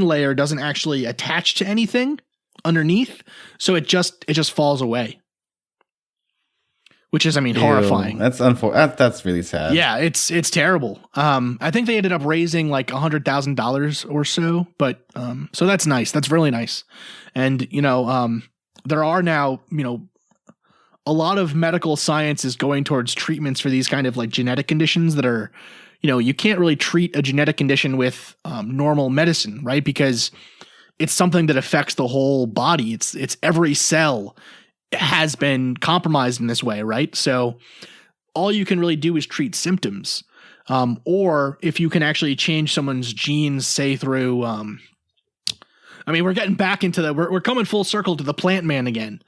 Speaker 1: layer doesn't actually attach to anything underneath. So it just falls away. Which is, I mean, horrifying.
Speaker 2: That's that's really sad.
Speaker 1: Yeah, it's terrible. I think they ended up raising like $100,000 or so, but so that's nice. That's really nice. And there are now a lot of medical science is going towards treatments for these kind of like genetic conditions that are, you can't really treat a genetic condition with normal medicine, right? Because it's something that affects the whole body. It's every cell has been compromised in this way, right? So all you can really do is treat symptoms. Or if you can actually change someone's genes, say through, we're getting back into we're coming full circle to the plant man again.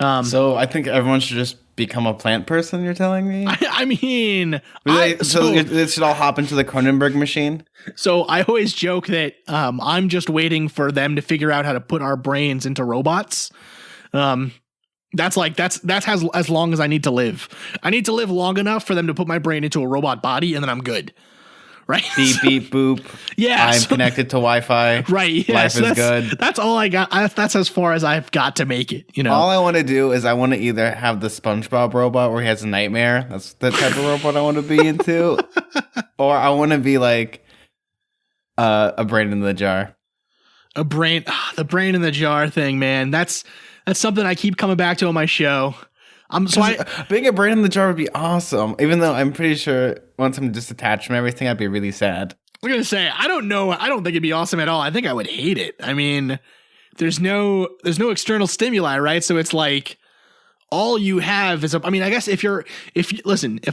Speaker 2: So I think everyone should just become a plant person, you're telling me?
Speaker 1: So
Speaker 2: they should all hop into the Cronenberg machine?
Speaker 1: So I always joke that I'm just waiting for them to figure out how to put our brains into robots. That's as long as I need to live. I need to live long enough for them to put my brain into a robot body, and then I'm good. Right?
Speaker 2: Beep, beep, boop.
Speaker 1: Yeah.
Speaker 2: I'm connected to Wi-Fi.
Speaker 1: Right. Yeah,
Speaker 2: Life is good.
Speaker 1: That's all I got. That's as far as I've got to make it. You know.
Speaker 2: All I want to do is I want to either have the SpongeBob robot where he has a nightmare. That's the type of robot I want to be into, or I want to be like a brain in the jar.
Speaker 1: The brain in the jar thing, man. That's something I keep coming back to on my show.
Speaker 2: Being a brain in the jar would be awesome. Even though I'm pretty sure once I'm disattached from everything, I'd be really sad.
Speaker 1: I'm gonna say I don't know. I don't think it'd be awesome at all. I think I would hate it. I mean, there's no external stimuli, right? So it's like all you have is I guess if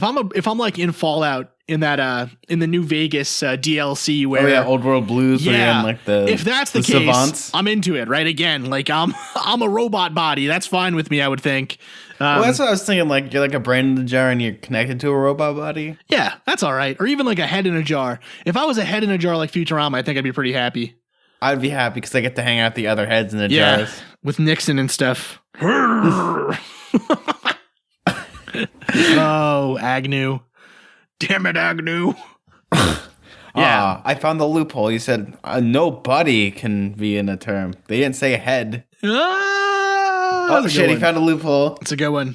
Speaker 1: I'm like in Fallout in that in the New Vegas DLC where
Speaker 2: Old World Blues, where you're in like
Speaker 1: if that's the case,
Speaker 2: savants.
Speaker 1: I'm into it, right? Again, like I'm a robot body. That's fine with me, I would think.
Speaker 2: Well, that's what I was thinking. Like you're like a brain in the jar and you're connected to a robot body.
Speaker 1: Yeah, that's all right. Or even like a head in a jar. If I was a head in a jar like Futurama, I think I'd be pretty happy.
Speaker 2: I'd be happy because I get to hang out the other heads in the jars
Speaker 1: with Nixon and stuff. Oh, Agnew. Damn it, Agnew. Yeah.
Speaker 2: I found the loophole. You said nobody can be in a term. They didn't say head. Oh, shit, he found a loophole.
Speaker 1: That's a good one.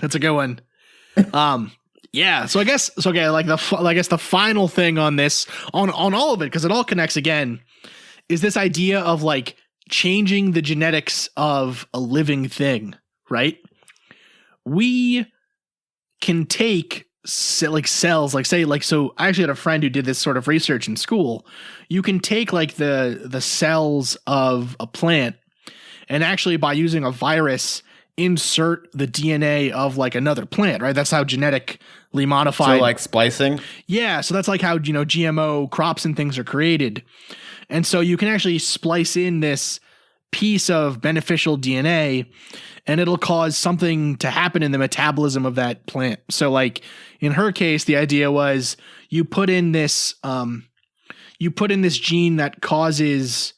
Speaker 1: Yeah, so I guess like the final thing on this, on all of it, because it all connects again, is this idea of like changing the genetics of a living thing, right? We can take like cells, like say, like, so I actually had a friend who did this sort of research in school. You can take like the cells of a plant and actually by using a virus insert the DNA of like another plant, right? That's how genetically modified.
Speaker 2: So like splicing?
Speaker 1: Yeah, so that's like how, GMO crops and things are created. And so you can actually splice in this piece of beneficial DNA and it'll cause something to happen in the metabolism of that plant. So like in her case, the idea was you put in this gene that causes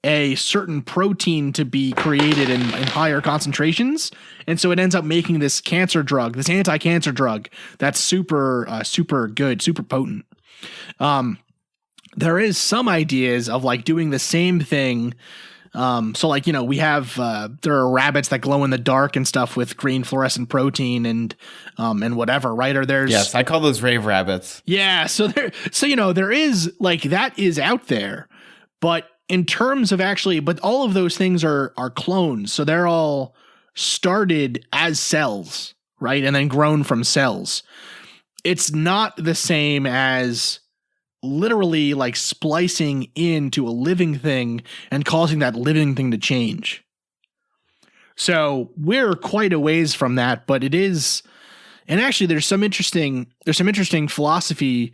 Speaker 1: a certain protein to be created in higher concentrations. And so it ends up making this cancer drug, this anti-cancer drug that's super good, super potent. There is some ideas of like doing the same thing. So like, we have, there are rabbits that glow in the dark and stuff with green fluorescent protein and whatever, right? Or there's,
Speaker 2: yes, I call those rave rabbits.
Speaker 1: Yeah. So there is like, that is out there, but in terms of but all of those things are clones. So they're all started as cells, right? And then grown from cells. It's not the same as literally like splicing into a living thing and causing that living thing to change. So we're quite a ways from that, but it is, and actually there's some interesting philosophy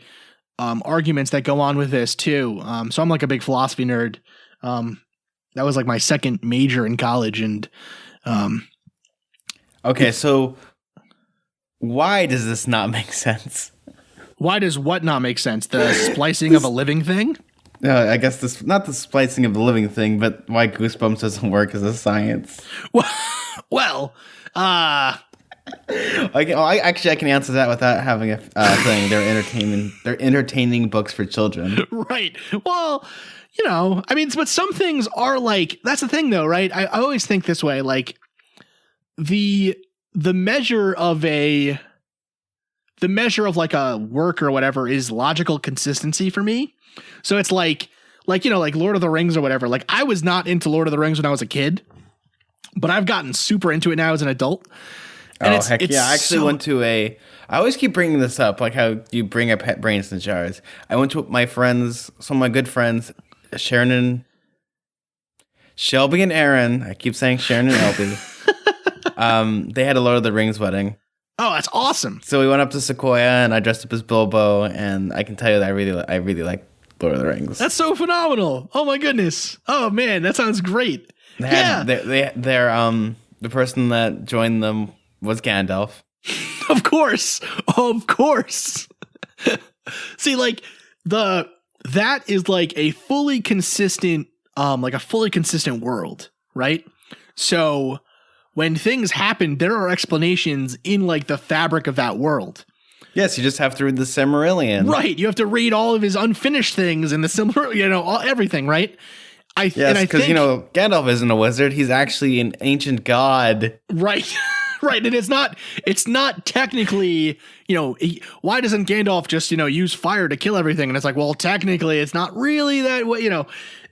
Speaker 1: arguments that go on with this too. So I'm like a big philosophy nerd. That was like my second major in college. And,
Speaker 2: okay. So why does this not make sense?
Speaker 1: Why does what not make sense? The splicing of a living thing?
Speaker 2: I guess this, not the splicing of the living thing, but why Goosebumps doesn't work as a science.
Speaker 1: Well,
Speaker 2: I can answer that without having a thing. They're entertaining books for children.
Speaker 1: Right. Well, but some things are like, that's the thing though, right? I always think this way, like the measure of like a work or whatever is logical consistency for me. So it's like Lord of the Rings or whatever. Like I was not into Lord of the Rings when I was a kid, but I've gotten super into it now as an adult. And
Speaker 2: heck yeah. I actually went to I always keep bringing this up, like how you bring up pet brains in jars. I went to my friends, some of my good friends, Shelby and Aaron. I keep saying Sharon and Elby. They had a Lord of the Rings wedding.
Speaker 1: Oh, that's awesome.
Speaker 2: So we went up to Sequoia and I dressed up as Bilbo, and I can tell you that I really like Lord of the Rings.
Speaker 1: That's so phenomenal. Oh my goodness. Oh man, that sounds great.
Speaker 2: The person that joined them was Gandalf.
Speaker 1: Of course. See, like that is like a fully consistent world, right? So when things happen, there are explanations in like the fabric of that world.
Speaker 2: Yes, you just have to read the Silmarillion.
Speaker 1: Right. You have to read all of his unfinished things and the Silmarillion, everything, right?
Speaker 2: Yes, because, Gandalf isn't a wizard. He's actually an ancient god.
Speaker 1: Right. Right. And it's not technically, why doesn't Gandalf just, use fire to kill everything? And it's like, well, technically it's not really that way,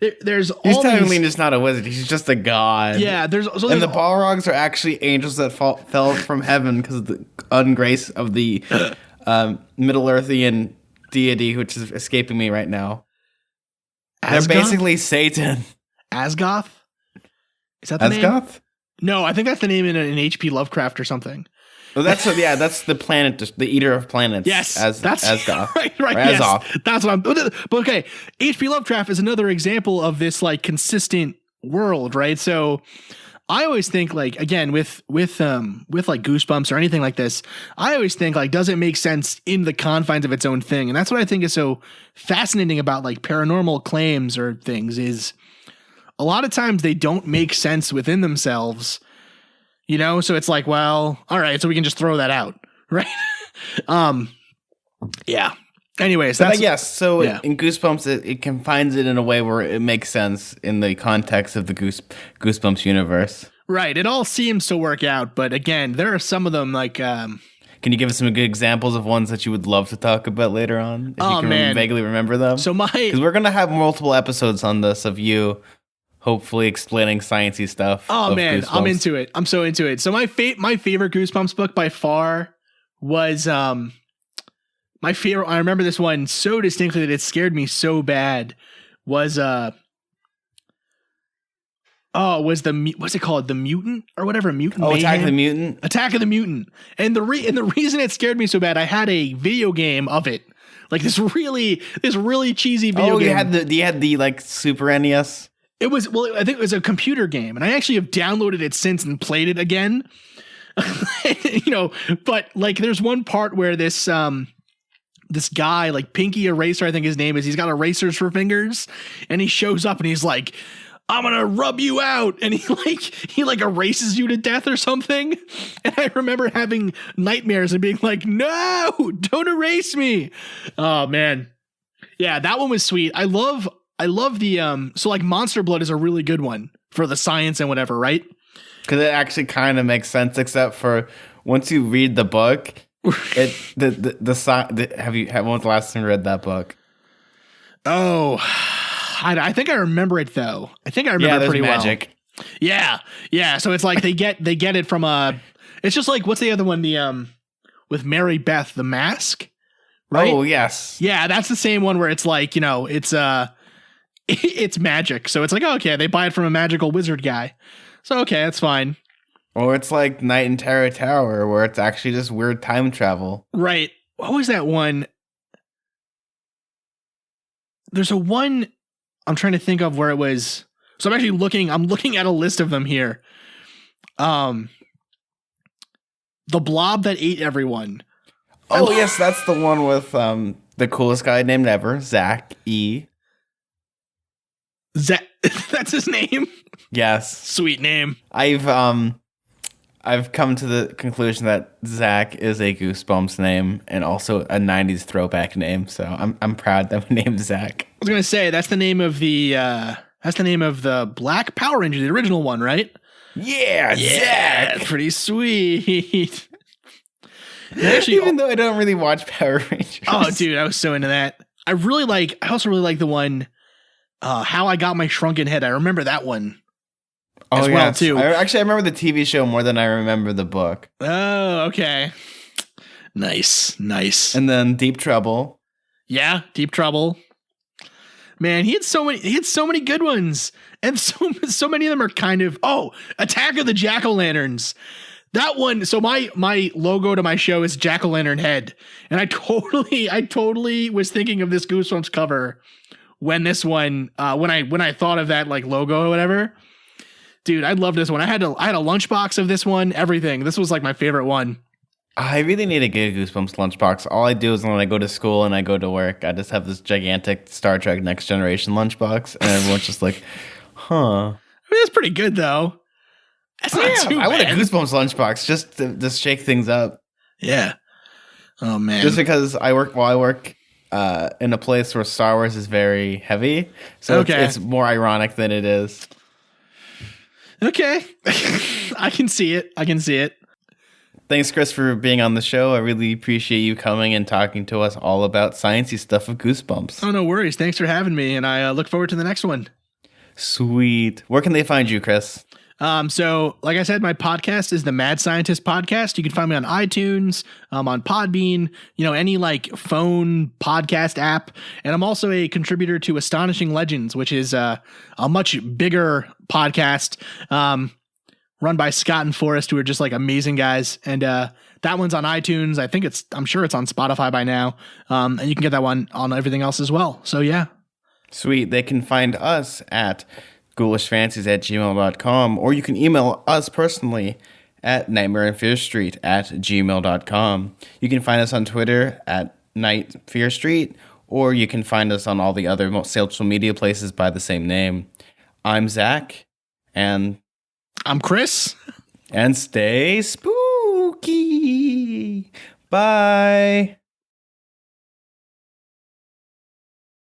Speaker 1: he's
Speaker 2: technically just not a wizard. He's just a god.
Speaker 1: Yeah.
Speaker 2: And the Balrogs are actually angels that fell from heaven because of the ungrace of the Middle-earthian deity, which is escaping me right now. Asgoth? They're basically Satan.
Speaker 1: Asgoth? Is that the name?
Speaker 2: Asgoth?
Speaker 1: No, I think that's the name in H.P. Lovecraft or something.
Speaker 2: Well, that's the planet, the eater of planets.
Speaker 1: Yes,
Speaker 2: that's Asgoth.
Speaker 1: Right.
Speaker 2: Yes,
Speaker 1: that's what I'm. But okay, H.P. Lovecraft is another example of this like consistent world, right? So I always think like again with like Goosebumps or anything like this, I always think like does it make sense in the confines of its own thing, and that's what I think is so fascinating about like paranormal claims or things is. A lot of times they don't make sense within themselves, so it's like, well, all right, so we can just throw that out. Right. Yeah. Anyways,
Speaker 2: in Goosebumps, it confines it in a way where it makes sense in the context of the Goosebumps universe.
Speaker 1: Right. It all seems to work out. But again, there are some of them like,
Speaker 2: can you give us some good examples of ones that you would love to talk about later on? If you can vaguely remember them.
Speaker 1: So
Speaker 2: because we're going to have multiple episodes on this of you hopefully explaining sciencey stuff.
Speaker 1: Oh man,
Speaker 2: Goosebumps.
Speaker 1: I'm into it. I'm so into it. So my favorite Goosebumps book by far was my favorite. I remember this one so distinctly that it scared me so bad. Was what's it called? The Mutant or whatever Mutant.
Speaker 2: Oh, Attack of the Mutant.
Speaker 1: Attack of the Mutant. And the reason it scared me so bad, I had a video game of it. Like this really cheesy video game.
Speaker 2: You had the like Super NES.
Speaker 1: I think it was a computer game, and I actually have downloaded it since and played it again. But like there's one part where this guy, like Pinky Eraser, I think his name is, he's got erasers for fingers, and he shows up and he's like, I'm gonna rub you out, and he erases you to death or something. And I remember having nightmares and being like, no, don't erase me. Oh man. Yeah, that one was sweet. I love the so like Monster Blood is a really good one for the science and whatever, right?
Speaker 2: Because it actually kind of makes sense, except for once you read the book, when was the last time you read that book?
Speaker 1: Oh, I think I remember it though. I think I remember it pretty
Speaker 2: magic.
Speaker 1: Well. Yeah. So it's like they get it from it's just like what's the other one? The with Mary Beth, The Mask. Right?
Speaker 2: Oh yes.
Speaker 1: Yeah, that's the same one where it's like it's magic. So it's like, okay, they buy it from a magical wizard guy. So, okay, that's fine.
Speaker 2: Or it's like Night in Terror Tower, where it's actually just weird time travel.
Speaker 1: Right. What was that one? There's a one I'm trying to think of where it was. So I'm looking at a list of them here. The Blob That Ate Everyone.
Speaker 2: Oh, yes, that's the one with the coolest guy named ever, Zack E.
Speaker 1: Zack, that's his name?
Speaker 2: Yes.
Speaker 1: Sweet name.
Speaker 2: I've come to the conclusion that Zack is a Goosebumps name and also a 90s throwback name, so I'm proud that we named Zack.
Speaker 1: I was gonna say that's the name of the Black Power Ranger, the original one, right?
Speaker 2: Yeah, Zack.
Speaker 1: That's pretty sweet. Actually,
Speaker 2: even though I don't really watch Power Rangers.
Speaker 1: Oh, dude, I was so into that. I also really like the one How I Got My Shrunken Head. I remember that one. As well, too.
Speaker 2: I remember the TV show more than I remember the book.
Speaker 1: Oh, okay. Nice.
Speaker 2: And then Deep Trouble.
Speaker 1: Yeah, Deep Trouble. Man, he had so many good ones. And so many of them are kind of Attack of the Jack-O-Lanterns. That one, so my logo to my show is Jack-O-Lantern head. And I totally was thinking of this Goosebumps cover when this one when I thought of that like logo or whatever. Dude, I love this one. I had a lunchbox of this one, everything. This was like my favorite one.
Speaker 2: I really need a good Goosebumps lunchbox. All I do is when I go to school and I go to work, I just have this gigantic Star Trek Next Generation lunchbox, and everyone's just like, huh.
Speaker 1: I mean, that's pretty good though. That's not too
Speaker 2: I want a
Speaker 1: bad.
Speaker 2: Goosebumps lunchbox just to shake things up.
Speaker 1: Yeah. Oh man.
Speaker 2: Just because I work in a place where Star Wars is very heavy, so it's more ironic than it is.
Speaker 1: Okay. I can see it.
Speaker 2: Thanks, Chris, for being on the show. I really appreciate you coming and talking to us all about sciencey stuff of Goosebumps.
Speaker 1: Oh, no worries. Thanks for having me, and I look forward to the next one.
Speaker 2: Sweet. Where can they find you, Chris?
Speaker 1: So, like I said, my podcast is the Mad Scientist podcast. You can find me on iTunes, on Podbean, any like phone podcast app. And I'm also a contributor to Astonishing Legends, which is a much bigger podcast run by Scott and Forrest, who are just like amazing guys. And that one's on iTunes. I'm sure it's on Spotify by now. And you can get that one on everything else as well. So, yeah.
Speaker 2: Sweet. They can find us at ghoulishfancies@gmail.com, or you can email us personally at nightmareandfearstreet@gmail.com. You can find us on Twitter at nightfearstreet, or you can find us on all the other social media places by the same name. I'm Zack, and
Speaker 1: I'm Chris.
Speaker 2: And stay spooky. Bye.